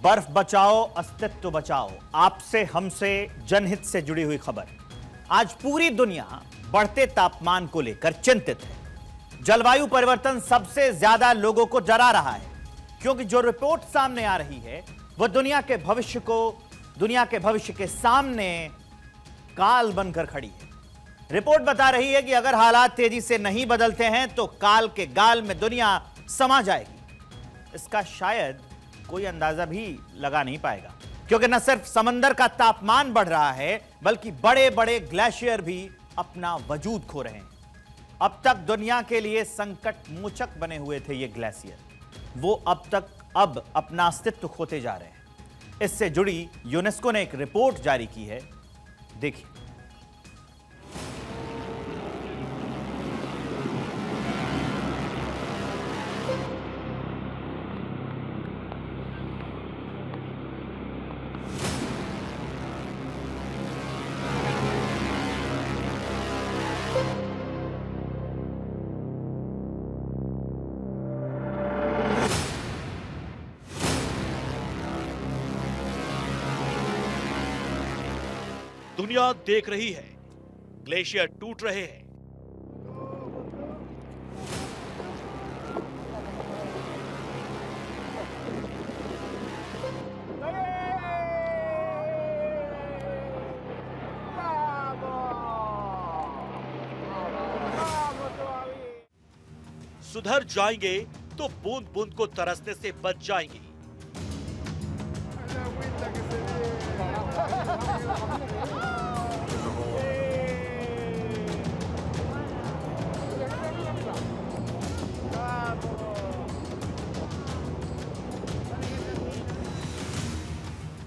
बर्फ बचाओ अस्तित्व बचाओ, आपसे हमसे जनहित से जुड़ी हुई खबर। आज पूरी दुनिया बढ़ते तापमान को लेकर चिंतित है। जलवायु परिवर्तन सबसे ज्यादा लोगों को डरा रहा है, क्योंकि जो रिपोर्ट सामने आ रही है वह दुनिया के भविष्य के सामने काल बनकर खड़ी है। रिपोर्ट बता रही है कि अगर हालात तेजी से नहीं बदलते हैं तो काल के गाल में दुनिया समा जाएगी। इसका शायद कोई अंदाजा भी लगा नहीं पाएगा, क्योंकि न सिर्फ समंदर का तापमान बढ़ रहा है, बल्कि बड़े बड़े ग्लेशियर भी अपना वजूद खो रहे हैं। अब तक दुनिया के लिए संकट मोचक बने हुए थे ये ग्लेशियर, वो अब अपना अस्तित्व खोते जा रहे हैं। इससे जुड़ी यूनेस्को ने एक रिपोर्ट जारी की है, देखिए। दुनिया देख रही है, ग्लेशियर टूट रहे हैं। सुधर जाएंगे तो बूंद बूंद को तरसने से बच जाएंगी।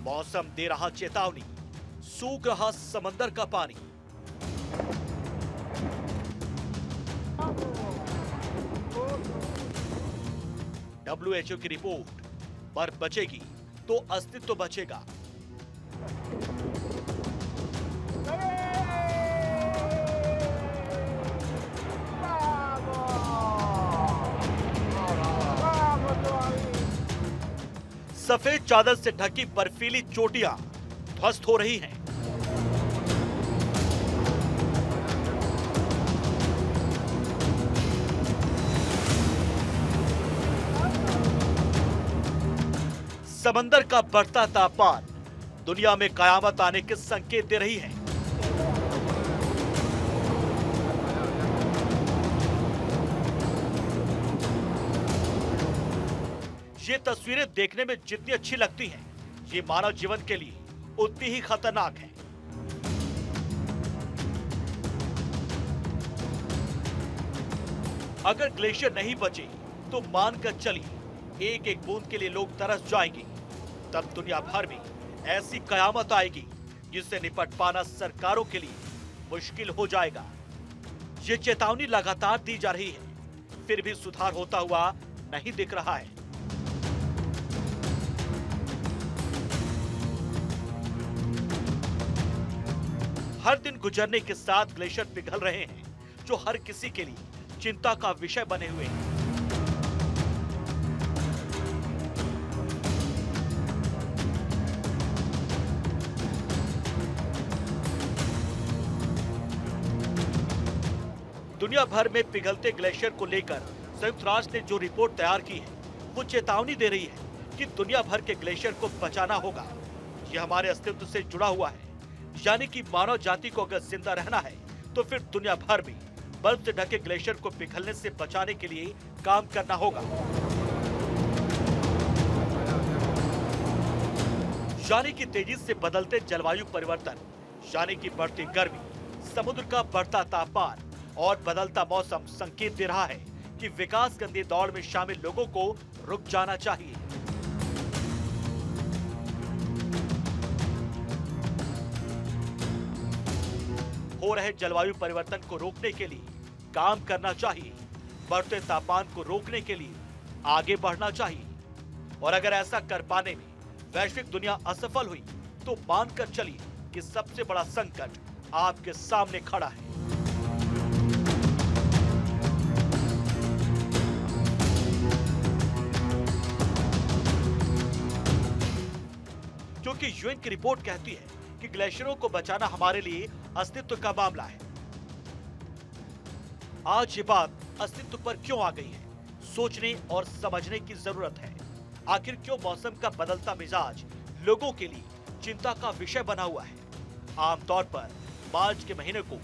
मौसम दे रहा चेतावनी, सूख रहा समंदर का पानी। WHO की रिपोर्ट, बर्फ बचेगी तो अस्तित्व बचेगा। सफेद चादर से ढकी बर्फीली चोटियां ध्वस्त हो रही हैं। समंदर का बढ़ता तापमान दुनिया में कयामत आने के संकेत दे रही है। ये तस्वीरें देखने में जितनी अच्छी लगती हैं, ये मानव जीवन के लिए उतनी ही खतरनाक है। अगर ग्लेशियर नहीं बचे तो मानकर चलिए एक एक बूंद के लिए लोग तरस जाएंगे। तब दुनिया भर में ऐसी कयामत आएगी जिससे निपट पाना सरकारों के लिए मुश्किल हो जाएगा। ये चेतावनी लगातार दी जा रही है, फिर भी सुधार होता हुआ नहीं दिख रहा है। हर दिन गुजरने के साथ ग्लेशियर पिघल रहे हैं, जो हर किसी के लिए चिंता का विषय बने हुए हैं। दुनिया भर में पिघलते ग्लेशियर को लेकर संयुक्त राष्ट्र ने जो रिपोर्ट तैयार की है, वो चेतावनी दे रही है कि दुनिया भर के ग्लेशियर को बचाना होगा। ये हमारे अस्तित्व से जुड़ा हुआ है, यानी कि मानव जाति को अगर जिंदा रहना है तो फिर दुनिया भर में बर्फ से ढके ग्लेशियर को पिघलने से बचाने के लिए काम करना होगा। यानी कि तेजी से बदलते जलवायु परिवर्तन, यानी कि बढ़ती गर्मी, समुद्र का बढ़ता तापमान और बदलता मौसम संकेत दे रहा है कि विकास गंदी दौड़ में शामिल लोगों को रुक जाना चाहिए। हो रहे जलवायु परिवर्तन को रोकने के लिए काम करना चाहिए। बढ़ते तापमान को रोकने के लिए आगे बढ़ना चाहिए। और अगर ऐसा कर पाने में वैश्विक दुनिया असफल हुई तो मानकर चलिए कि सबसे बड़ा संकट आपके सामने खड़ा है। क्योंकि यूएन की रिपोर्ट कहती है कि ग्लेशियरों को बचाना हमारे लिए अस्तित्व का मामला है। आज ये बात अस्तित्व पर क्यों आ गई है, सोचने और समझने की जरूरत है। आखिर क्यों मौसम का बदलता मिजाज लोगों के लिए चिंता का विषय बना हुआ है। आमतौर पर मार्च के महीने को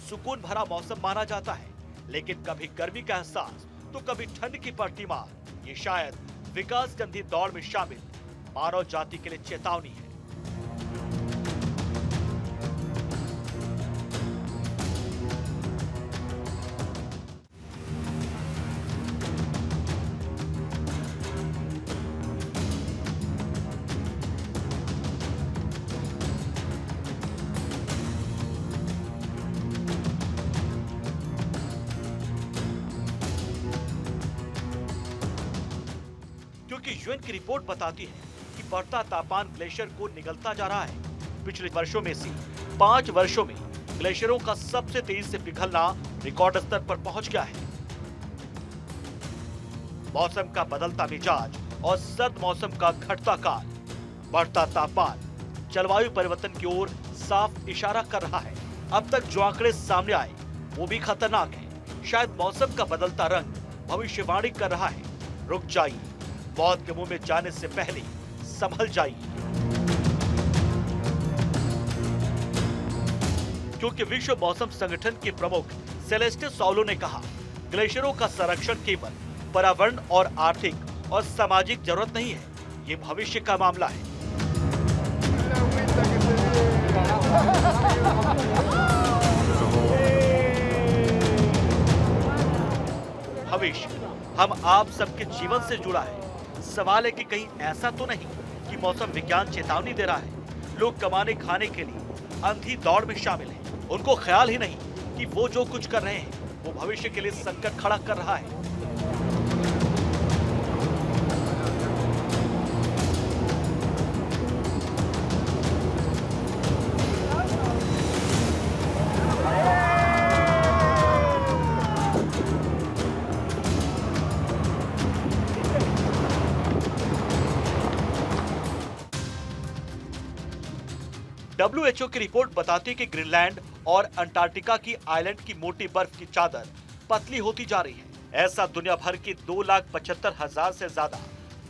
सुकून भरा मौसम माना जाता है, लेकिन कभी गर्मी का एहसास तो कभी ठंड की पड़ती मार। ये शायद विकास की अंधी दौड़ में शामिल मानव जाति के लिए चेतावनी है। क्योंकि यूएन की रिपोर्ट बताती है कि बढ़ता तापमान ग्लेशियर को निगलता जा रहा है। पिछले वर्षों में से 5 वर्षों में ग्लेशियरों का सबसे तेजी से पिघलना रिकॉर्ड स्तर पर पहुंच गया है। मौसम का बदलता मिजाज और सर्द मौसम का घटता काल, बढ़ता तापमान जलवायु परिवर्तन की ओर साफ इशारा कर रहा है। अब तक जो आंकड़े सामने आए वो भी खतरनाक है। शायद मौसम का बदलता रंग भविष्यवाणी कर रहा है, रुक जाइए, मौत के मुंह में जाने से पहले संभल जाइए। क्योंकि विश्व मौसम संगठन के प्रमुख सेलेस्टे सॉलो ने कहा, ग्लेशियरों का संरक्षण केवल पर्यावरण और आर्थिक और सामाजिक जरूरत नहीं है, ये भविष्य का मामला है। भविष्य हम आप सबके जीवन से जुड़ा है। सवाल है कि कहीं ऐसा तो नहीं कि मौसम विज्ञान चेतावनी दे रहा है। लोग कमाने खाने के लिए अंधी दौड़ में शामिल हैं। उनको ख्याल ही नहीं कि वो जो कुछ कर रहे हैं वो भविष्य के लिए संकट खड़ा कर रहा है। WHO की रिपोर्ट बताती है कि ग्रीनलैंड और अंटार्कटिका की आइलैंड की मोटी बर्फ की चादर पतली होती जा रही है। ऐसा दुनिया भर की 2,75,000 से ज्यादा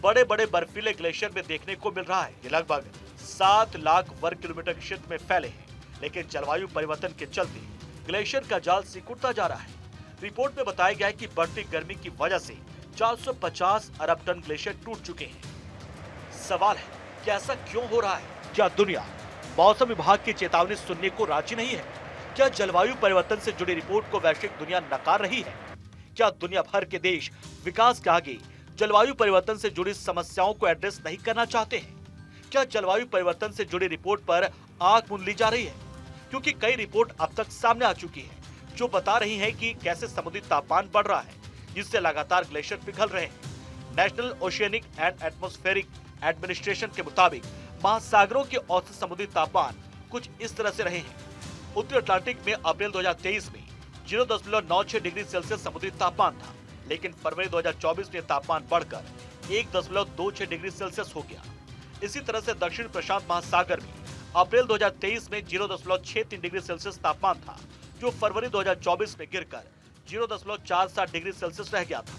बड़े बड़े बर्फीले ग्लेशियर में देखने को मिल रहा है। ये लगभग 7 लाख वर्ग किलोमीटर के क्षेत्र में फैले हैं, लेकिन जलवायु परिवर्तन के चलते ग्लेशियर का जाल सिकुड़ता जा रहा है। रिपोर्ट में बताया गया है कि बढ़ती गर्मी की वजह से 450 अरब टन ग्लेशियर टूट चुके हैं। सवाल है कि ऐसा क्यों हो रहा है? क्या दुनिया मौसम विभाग की चेतावनी सुनने को राजी नहीं है? क्या जलवायु परिवर्तन से जुड़ी रिपोर्ट को वैश्विक दुनिया नकार रही है? क्या दुनिया भर के देश विकास के आगे जलवायु परिवर्तन से जुड़ी समस्याओं को एड्रेस नहीं करना चाहते हैं? क्या जलवायु परिवर्तन से जुड़ी रिपोर्ट पर आंख मूंद ली जा रही है? क्योंकि कई रिपोर्ट अब तक सामने आ चुकी है जो बता रही है कि कैसे समुद्री तापमान बढ़ रहा है, जिससे लगातार ग्लेशियर पिघल रहे हैं। National oceanic and atmospheric administration के मुताबिक महासागरों के औसत समुद्री तापमान कुछ इस तरह से रहे हैं। उत्तरी अटलांटिक में अप्रैल 2023 में 0.96 डिग्री सेल्सियस समुद्री तापमान था, लेकिन फरवरी 2024 में तापमान बढ़कर 1.26 डिग्री सेल्सियस हो गया। इसी तरह से दक्षिण प्रशांत महासागर में अप्रैल 2023 में 0.63 डिग्री सेल्सियस तापमान था, जो फरवरी 2024 में गिरकर 0.47 डिग्री सेल्सियस रह गया था।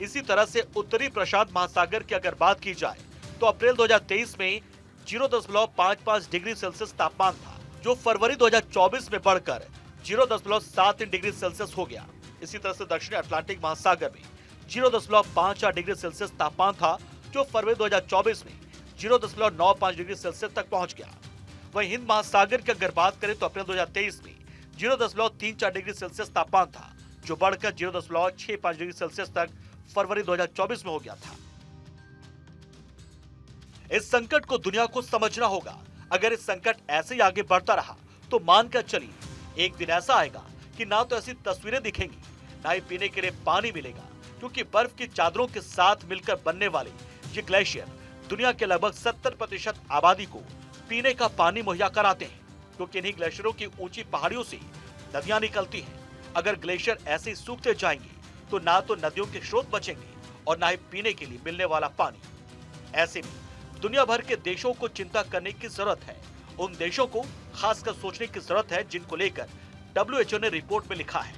इसी तरह से उत्तरी प्रशांत महासागर की अगर बात की जाए तो अप्रैल 2023 में 0.55 डिग्री सेल्सियस तापमान था, जो फरवरी 2024 में बढ़कर 0.73 डिग्री सेल्सियस हो गया। इसी तरह से दक्षिणी अटलांटिक महासागर में 0.58 डिग्री सेल्सियस तापमान था, जो फरवरी 2024 में 0.95 डिग्री सेल्सियस तक पहुंच गया। वहीं हिंद महासागर की अगर बात करें तो अप्रैल 2023 में 0.34 डिग्री सेल्सियस तापमान था, जो बढ़कर 0.65 डिग्री सेल्सियस तक फरवरी 2024 में हो गया था। इस संकट को दुनिया को समझना होगा। अगर इस संकट ऐसे ही आगे बढ़ता रहा तो मानकर चलिए एक दिन ऐसा आएगा कि ना तो ऐसी तस्वीरें दिखेंगी, ना ही पीने के लिए पानी मिलेगा, क्योंकि बर्फ की चादरों के साथ मिलकर बनने वाले ये ग्लेशियर दुनिया के लगभग 70% आबादी को पीने का पानी मुहैया कराते हैं, क्योंकि इन्हीं ग्लेशियरों की ऊंची पहाड़ियों से नदियां निकलती हैं। अगर ग्लेशियर ऐसे ही सूखते जाएंगे तो ना तो नदियों के स्रोत बचेंगे और ना ही पीने के लिए मिलने वाला पानी। ऐसे में दुनिया भर के देशों को चिंता करने की जरूरत है। उन देशों को खासकर सोचने की जरूरत है जिनको लेकर WHO ने रिपोर्ट में लिखा है।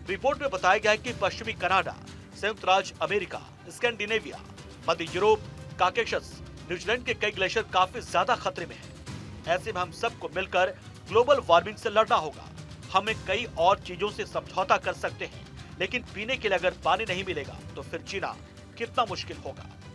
रिपोर्ट में बताया गया है कि पश्चिमी कनाडा, संयुक्त राज्य अमेरिका, स्कैंडिनेविया, मध्य यूरोप, काकेशस, न्यूजीलैंड के कई ग्लेशियर काफी ज्यादा खतरे में हैं। ऐसे में हम सबको मिलकर ग्लोबल वार्मिंग से लड़ना होगा। हमें कई और चीजों से समझौता कर सकते हैं, लेकिन पीने के लिए अगर पानी नहीं मिलेगा तो फिर जीना कितना मुश्किल होगा।